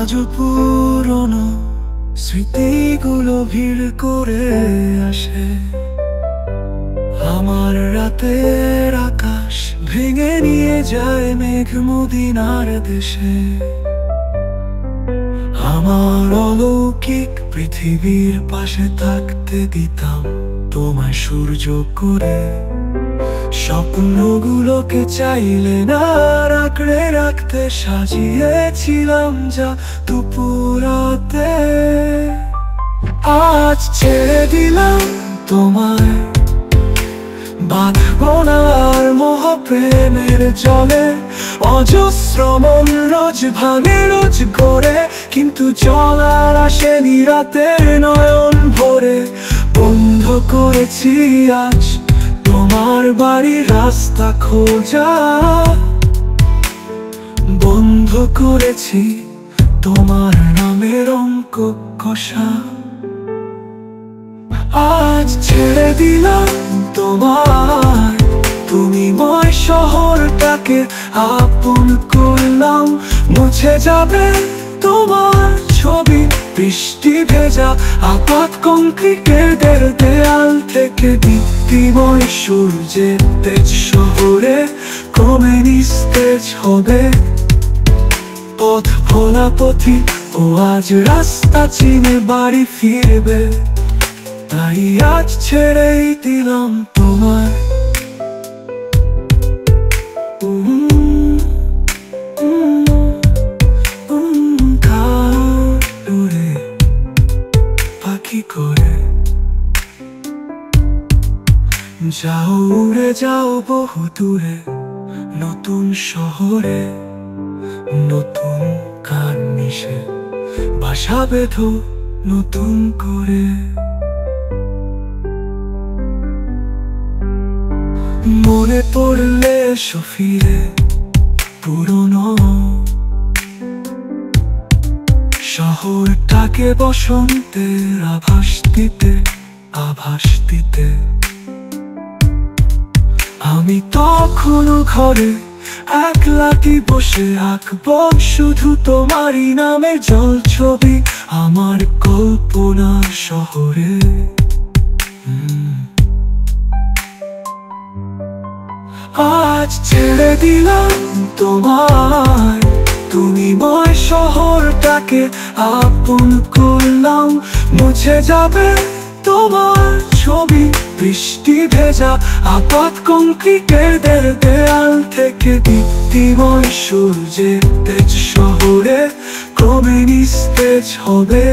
আজও পুরনো স্মৃতিগুলো ভিড় করে আসে। আমার রাতের আকাশ ভেঙে নিয়ে যায় মেঘ মদিনার দেশে। আমার অলৌকিক পৃথিবীর পাশে থাকতে দিতাম তোমায় সূর্য করে। স্বপ্নগুলোকে চাইলে না আঁকড়ে রাখতে সাজিয়েছিলাম যা দুপুরাতে। আজ ছেড়ে দিলাম তোমায়, বাঁধবো না আর মোহ প্রেমের জলে। অজস্র মন রোজ ভাঙে রোজ করে, কিন্তু জল আর আসেনি রাতের নয়ন ভরে। বন্ধ করেছি আজ তোমার বাড়ির রাস্তা খোঁজা, বন্ধ করেছি তোমার নামের অঙ্ক কষা। আজ ছেড়ে দিলাম তোমার, তুমি ময় শহরটাকে আপন করলাম। মুছে যাবে তোমার ছবি বৃষ্টি ভেজা আপাত কংক্রিটের দেয়াল থেকে। দীপ্তিময় সূর্যের তেজ শহরে ক্রমে নিস্তেজ হবে। পথ ভোলা পথিক ও আজ রাস্তা চিনে বাড়ি ফিরবে। তাই আজ ছেড়েই দিলাম তোমায়। পাখি করে যাও উড়ে যাও বহু দূরে, নতুন শহরে নতুন গান মিশে বাসা বেঁধো নতুন করে। মনে পড়লে ফিরে পুরনো শহরটাকে বসন্তের আভাস দিতে আভাস দিতে। আমি তখনও ঘরে একলাটি বসে আঁকবো শুধু তোমারই নামের জল ছবি আমার কল্পনার শহরে। আজ ছেড়ে দিলাম তোমায়, তুমি ময় শহরটাকে আপন করলাম। মুছে যাবে তোমার ছবি বৃষ্টি ভেজা আপাত কংক্রিটের দেয়াল থেকে। দীপ্তিময় সূর্যের তেজ শহরে ক্রমে নিস্তেজ হবে।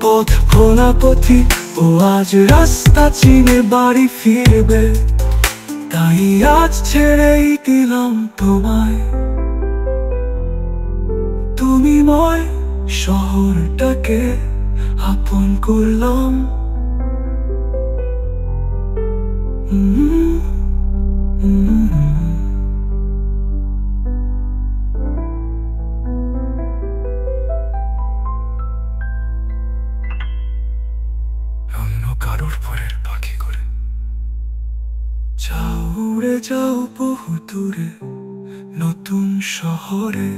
পথ ভোলা পথিক ও আজ রাস্তা চিনে বাড়ি ফিরবে। তাই আজ ছেড়েই দিলাম তোমায়, তুমি ময় শহরটাকে আপন করলাম। অন্য কারোর পরের পাখি করে যাও উড়ে যাও বহু দূরে নতুন শহরে।